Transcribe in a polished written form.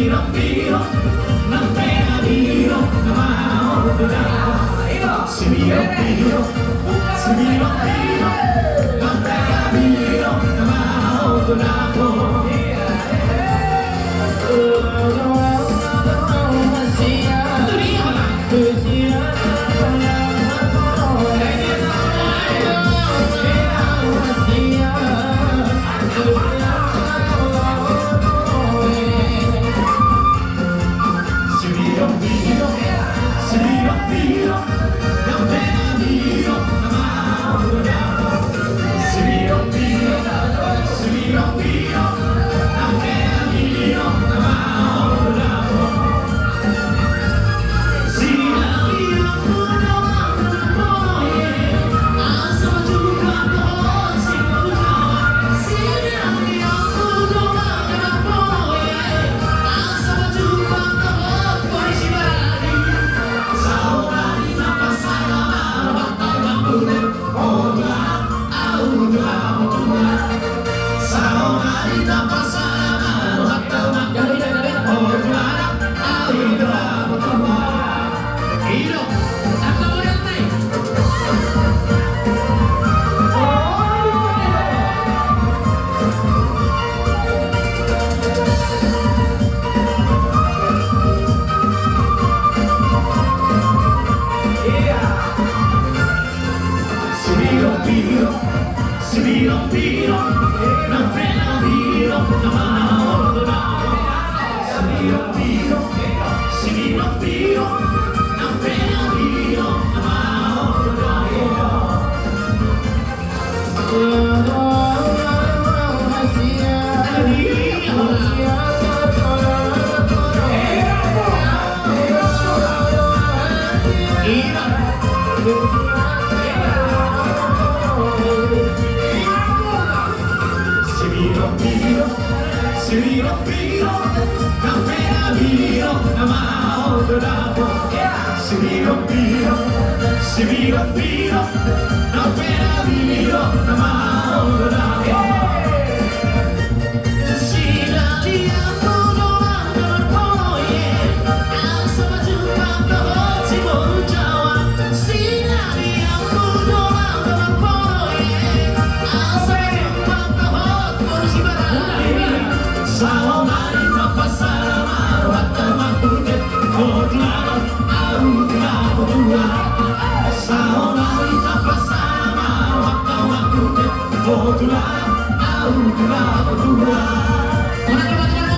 Biro, non pena Biro, ma Biro, si Biro, Biro, si Biro, Biro, non pena Biro, ma Biro, Biro, non pena Biro, ma Biro, Biro, si Biro, Biro, non pena Biro, si Biro, Biro, non pena Biro, ma si Biro, Biro, si Biro, Biro, non pena Biro, ma Tua,